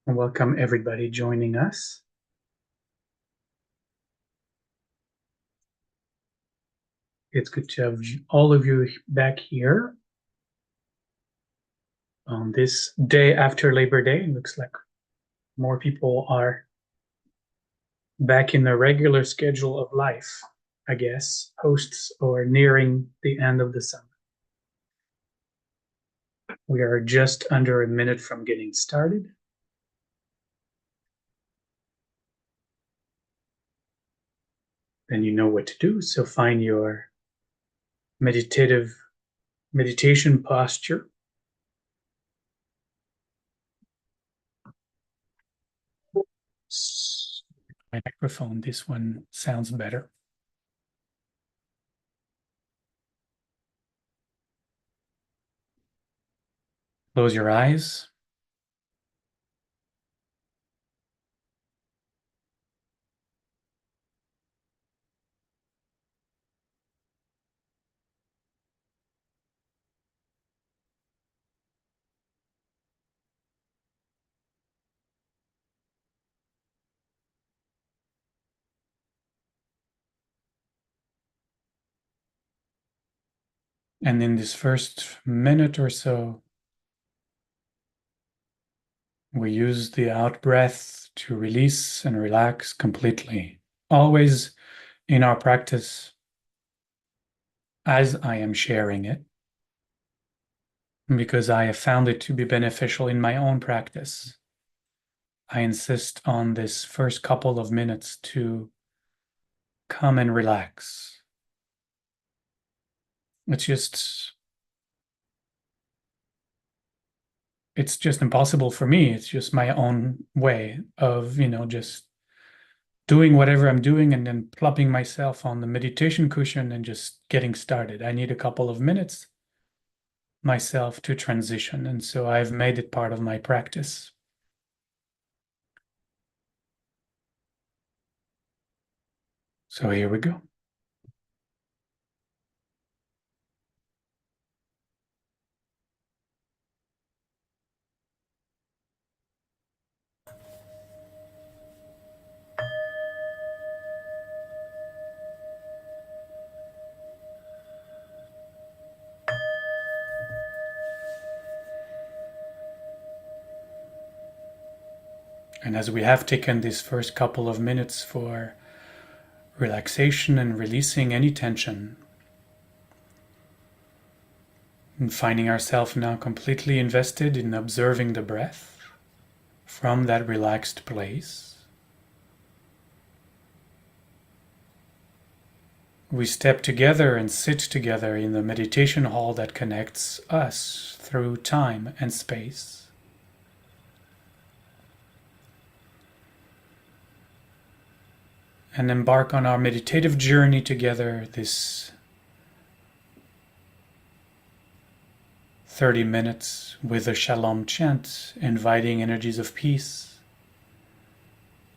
and welcome everybody joining us. It's good to have all of you back here on this day after Labor Day. It looks like more people are back in the regular schedule of life, I guess, posts or nearing the end of the summer. We are just under a minute from getting started. Then you know what to do. So find your meditation posture. My microphone, this one sounds better. Close your eyes. And in this first minute or so, we use the out breath to release and relax completely. Always in our practice, as I am sharing it, because I have found it to be beneficial in my own practice. I insist on this first couple of minutes to come and relax. It's just impossible for me. It's just my own way of, just doing whatever I'm doing and then plopping myself on the meditation cushion and just getting started. I need a couple of minutes myself to transition. And so I've made it part of my practice. So here we go. And as we have taken this first couple of minutes for relaxation and releasing any tension, and finding ourselves now completely invested in observing the breath from that relaxed place, we step together and sit together in the meditation hall that connects us through time and space. And embark on our meditative journey together, this 30 minutes with a Shalom chant, inviting energies of peace,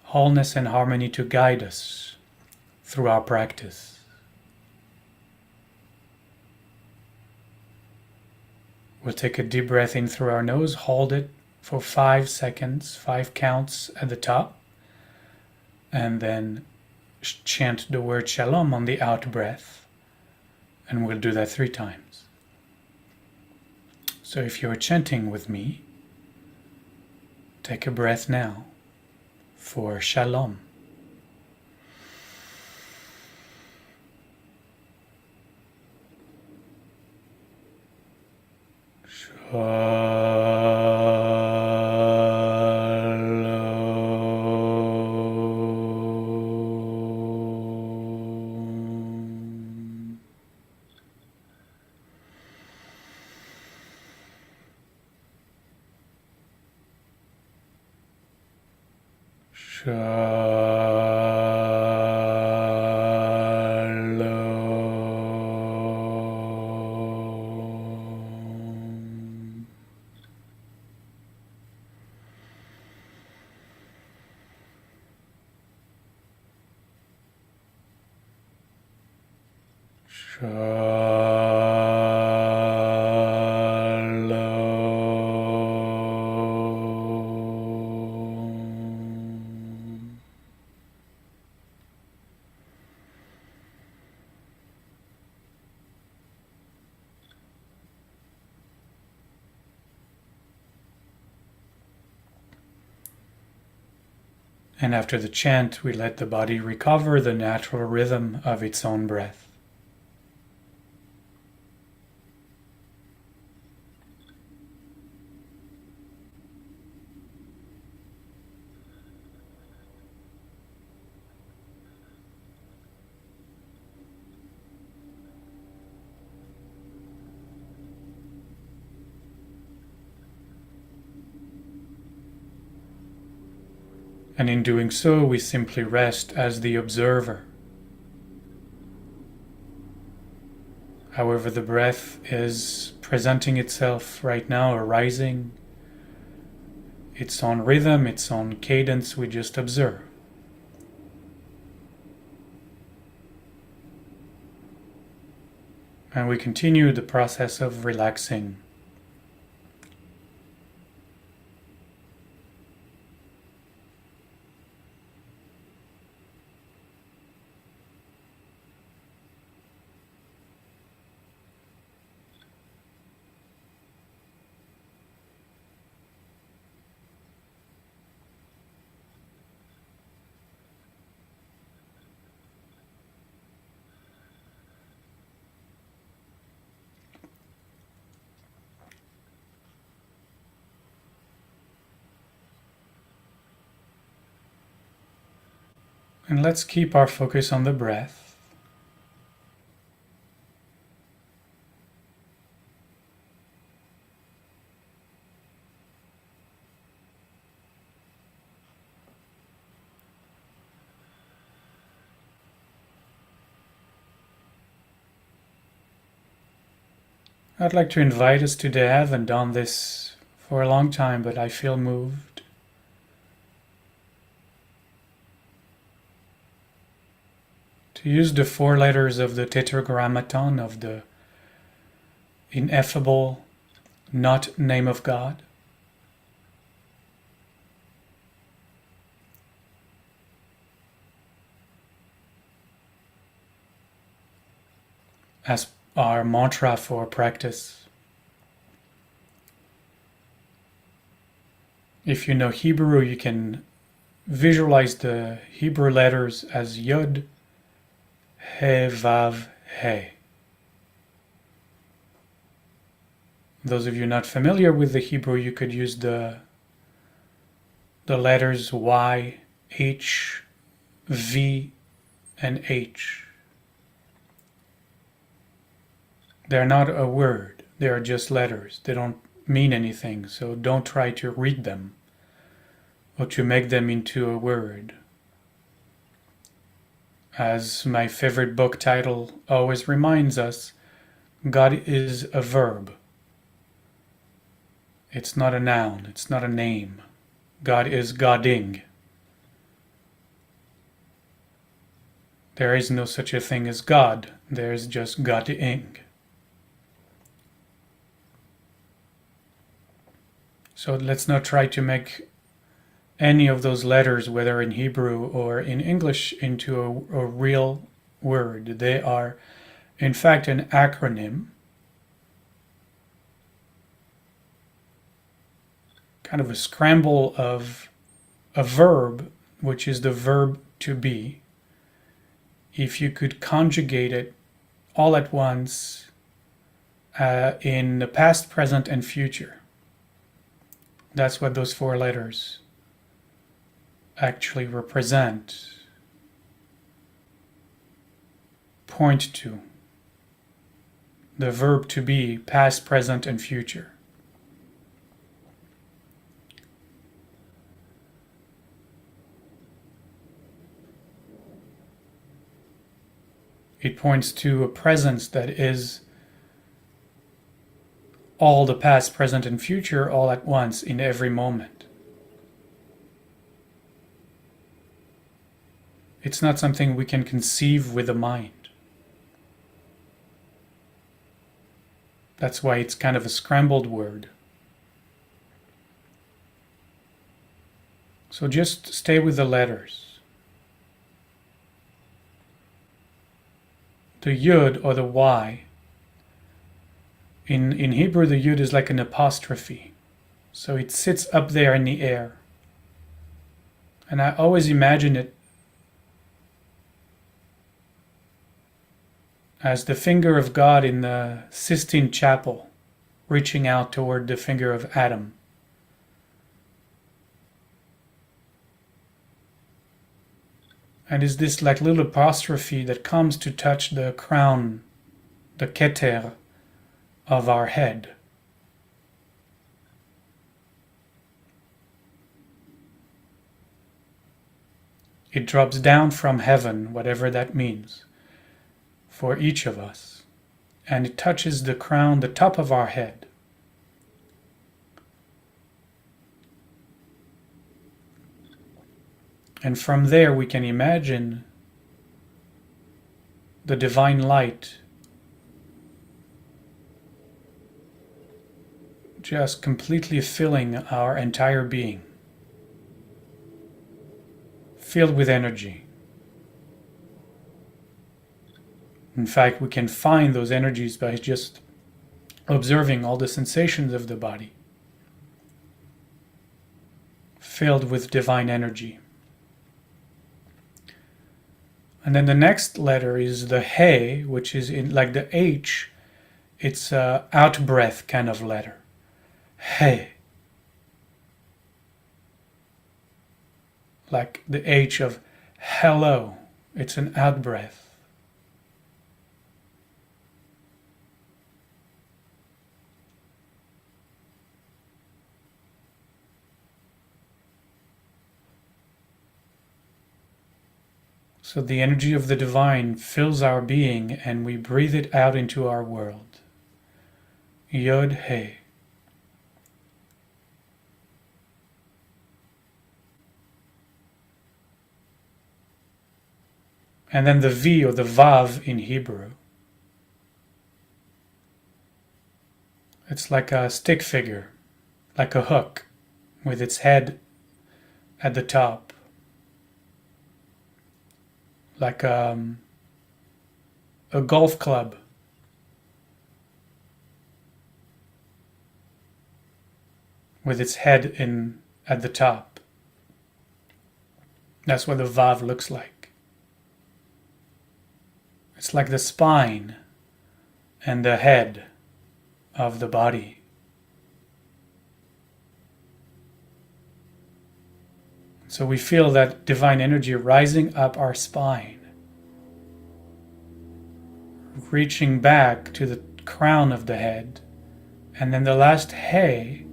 wholeness and harmony to guide us through our practice. We'll take a deep breath in through our nose, hold it for 5 seconds, 5 counts at the top, and then chant the word Shalom on the out breath, and we'll do that 3 times. So if you're chanting with me, take a breath now for Shalom. And after the chant, we let the body recover the natural rhythm of its own breath. And in doing so, we simply rest as the observer. However the breath is presenting itself right now, arising, its own rhythm, its own cadence, we just observe. And we continue the process of relaxing. And let's keep our focus on the breath. I'd like to invite us today. I haven't done this for a long time, but I feel moved to use the 4 letters of the Tetragrammaton, of the ineffable, not name of God. As our mantra for practice. If you know Hebrew, you can visualize the Hebrew letters as Yod, He, Vav, He. Those of you not familiar with the Hebrew, you could use the letters Y, H, V, and H. They're not a word, they are just letters. They don't mean anything, so don't try to read them or to make them into a word. As my favorite book title always reminds us, God is a verb. It's not a noun, it's not a name. God is Godding. There is no such a thing as God, there's just Godding. So let's not try to make any of those letters, whether in Hebrew or in English, into a real word. They are, in fact, an acronym, kind of a scramble of a verb, which is the verb to be. If you could conjugate it all at once in the past, present, and future. That's what those 4 letters actually represent, point to. The verb to be, past, present, and future. It points to a presence that is all the past, present, and future all at once in every moment. It's not something we can conceive with the mind. That's why it's kind of a scrambled word. So just stay with the letters. The Yud or the Y. In Hebrew, the Yud is like an apostrophe. So it sits up there in the air. And I always imagine it as the finger of God in the Sistine Chapel, reaching out toward the finger of Adam. And is this like little apostrophe that comes to touch the crown, the keter of our head. It drops down from heaven, whatever that means, for each of us. And it touches the crown, the top of our head. And from there we can imagine the divine light just completely filling our entire being, filled with energy. In fact, we can find those energies by just observing all the sensations of the body, filled with divine energy. And then the next letter is the He, which is in like the H. It's a out breath kind of letter. He. Like the H of hello. It's an out breath. So the energy of the divine fills our being and we breathe it out into our world. Yod He. And then the V or the Vav in Hebrew. It's like a stick figure, like a hook with its head at the top. Like a golf club. With its head in at the top. That's what the Vav looks like. It's like the spine and the head of the body. So we feel that divine energy rising up our spine, reaching back to the crown of the head, and then the last He,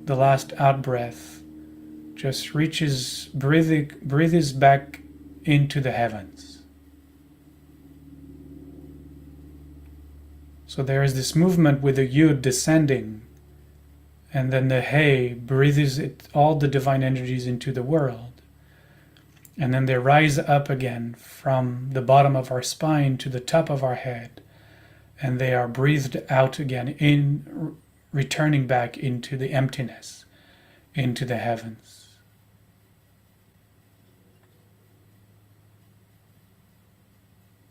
the last out breath, just reaches, breathes back into the heavens. So there is this movement with the Yud descending, and then the He breathes all the divine energies into the world. And then they rise up again from the bottom of our spine to the top of our head. And they are breathed out again, returning back into the emptiness, into the heavens.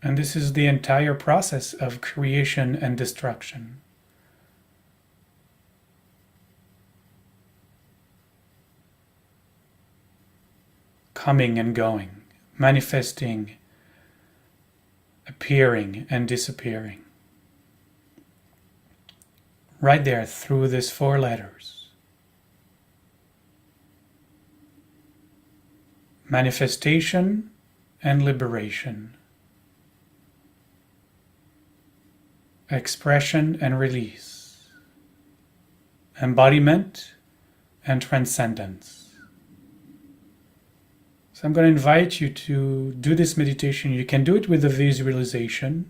And this is the entire process of creation and destruction. Coming and going, manifesting, appearing and disappearing. Right there through these 4 letters. Manifestation and liberation. Expression and release. Embodiment and transcendence. So I'm going to invite you to do this meditation. You can do it with a visualization,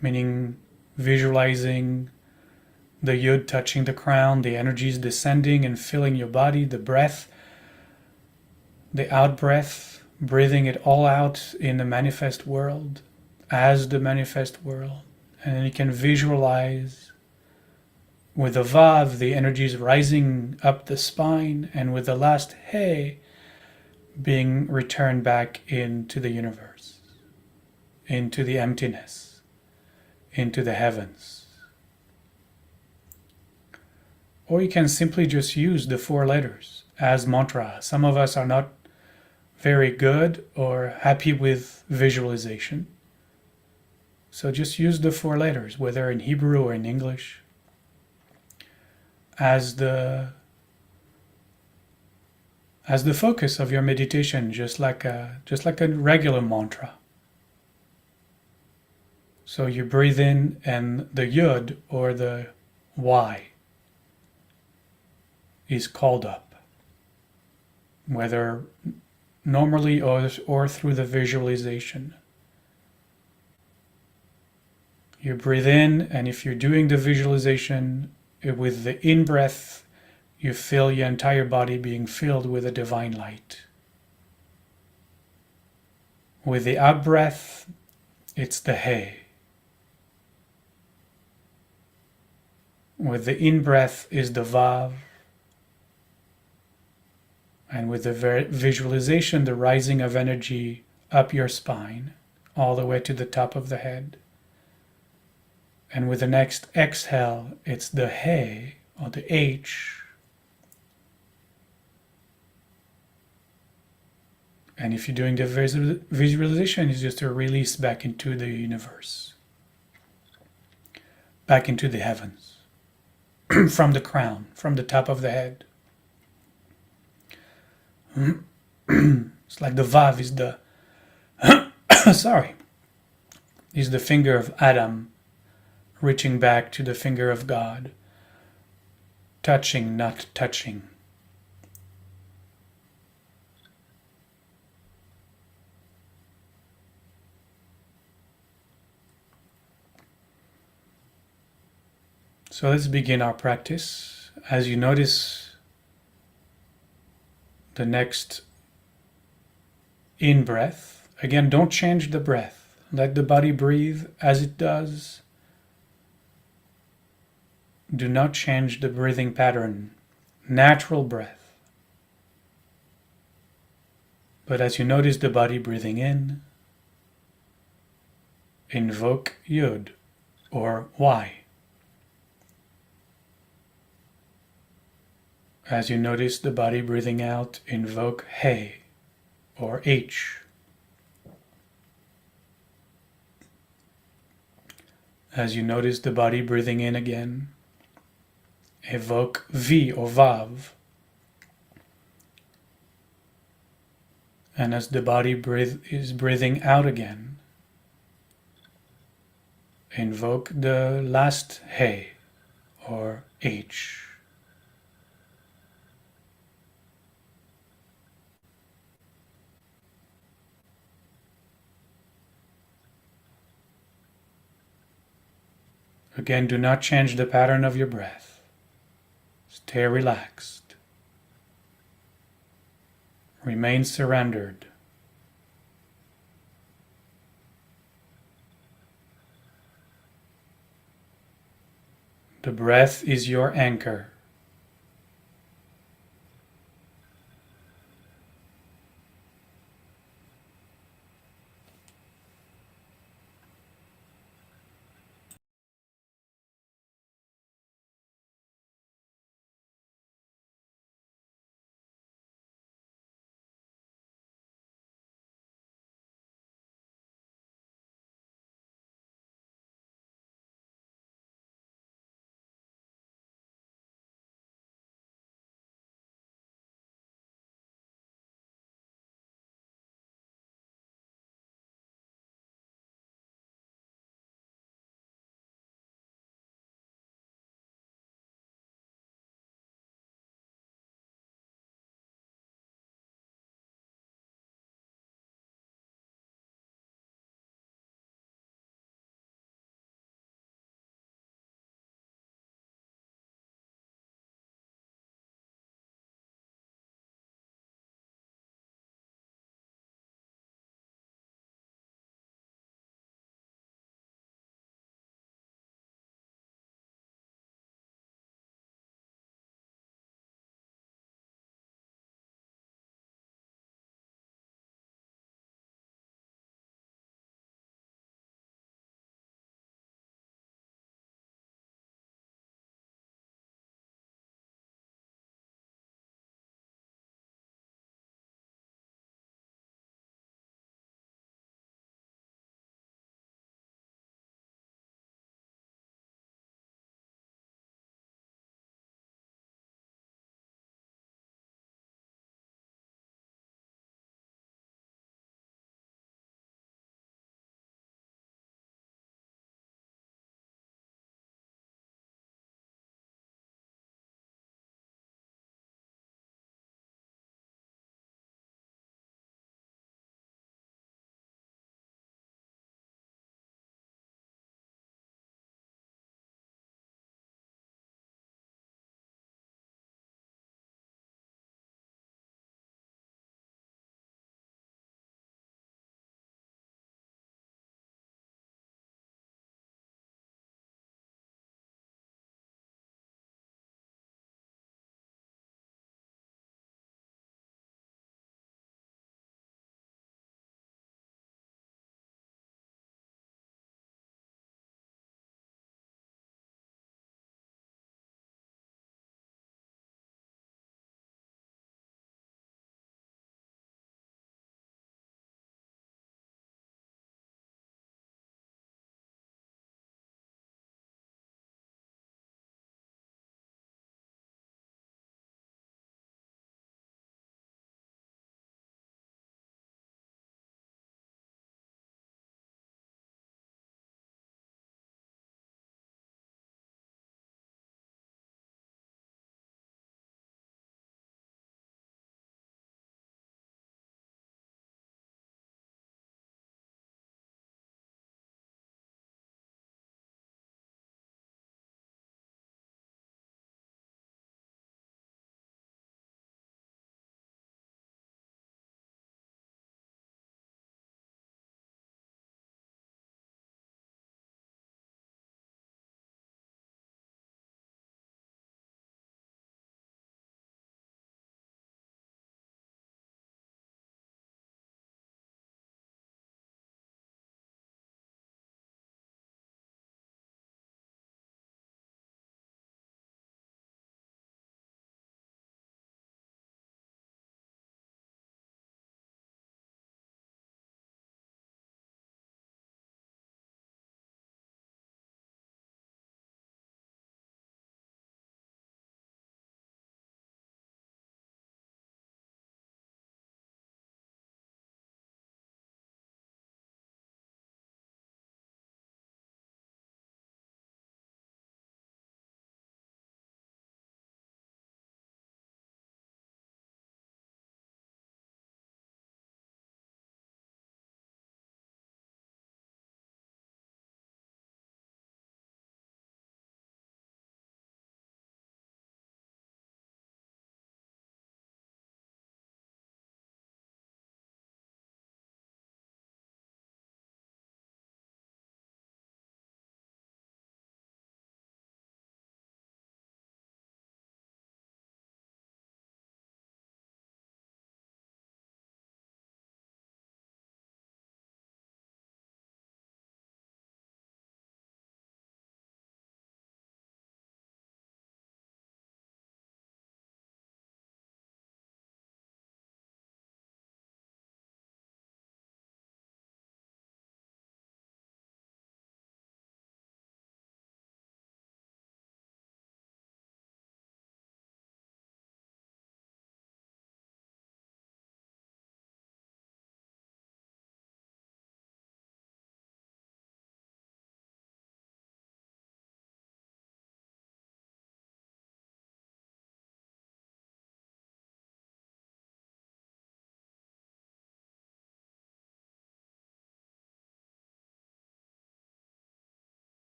meaning visualizing the Yud touching the crown, the energies descending and filling your body, the breath, the out breath, breathing it all out in the manifest world, as the manifest world. And then you can visualize with the Vav, the energies rising up the spine, and with the last He, being returned back into the universe, into the emptiness, into the heavens. Or you can simply just use the 4 letters as mantra. Some of us are not very good or happy with visualization. So just use the 4 letters, whether in Hebrew or in English, as the focus of your meditation, just like a regular mantra. So you breathe in, and the yud or the Y is called up, whether normally or through the visualization. You breathe in, and if you're doing the visualization with the in breath, you feel your entire body being filled with a divine light. With the out breath, it's the He. With the in breath is the Vav. And with the visualization, the rising of energy up your spine, all the way to the top of the head. And with the next exhale, it's the He, or the H. And if you're doing the visualization, it's just a release back into the universe, back into the heavens, from the crown, from the top of the head. It's like the Vav is the, sorry, is the finger of Adam reaching back to the finger of God, touching, not touching. So let's begin our practice. As you notice the next in breath, again, don't change the breath. Let the body breathe as it does. Do not change the breathing pattern. Natural breath. But as you notice the body breathing in, invoke Yud or Y. As you notice the body breathing out, invoke He or H. As you notice the body breathing in again, evoke V or Vav. And as the body is breathing out again, invoke the last He or H. Again, do not change the pattern of your breath. Stay relaxed. Remain surrendered. The breath is your anchor.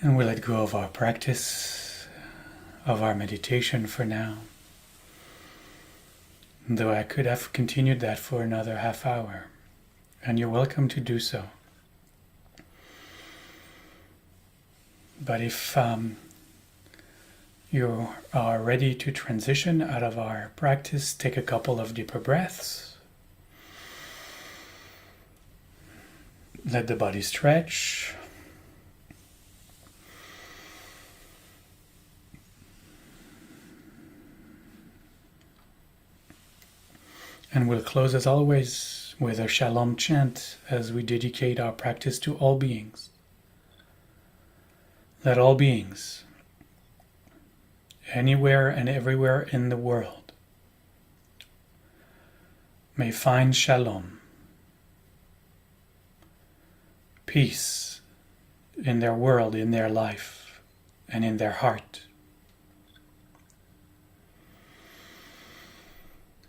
And we let go of our practice, of our meditation for now. Though I could have continued that for another half hour, and you're welcome to do so. But if you are ready to transition out of our practice, take a couple of deeper breaths. Let the body stretch. And we'll close as always with a Shalom chant as we dedicate our practice to all beings. Let all beings, anywhere and everywhere in the world, may find Shalom, peace in their world, in their life, and in their heart.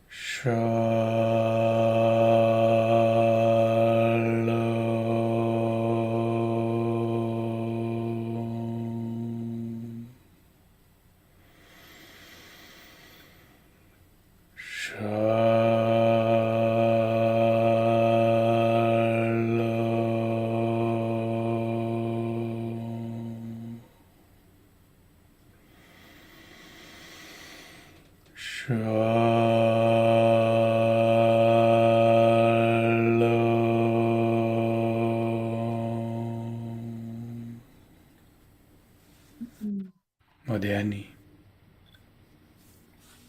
Shalom. Shalom. Modani.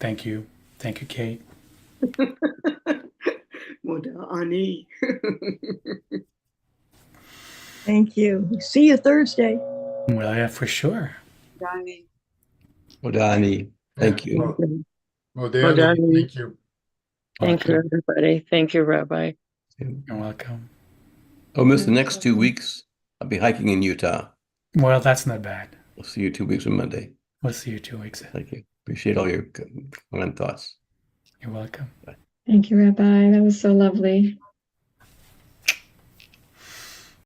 Thank you. Thank you, Kate. Modani. Thank you. See you Thursday. Well, yeah, for sure. Modani. Modani, thank you. Modani, thank you. Thank you, everybody. Thank you, Rabbi. You're welcome. I'll miss the next 2 weeks. I'll be hiking in Utah. Well, that's not bad. We'll see you 2 weeks on Monday. We'll see you 2 weeks. Thank you. Appreciate all your kind thoughts. You're welcome. Thank you, Rabbi. That was so lovely.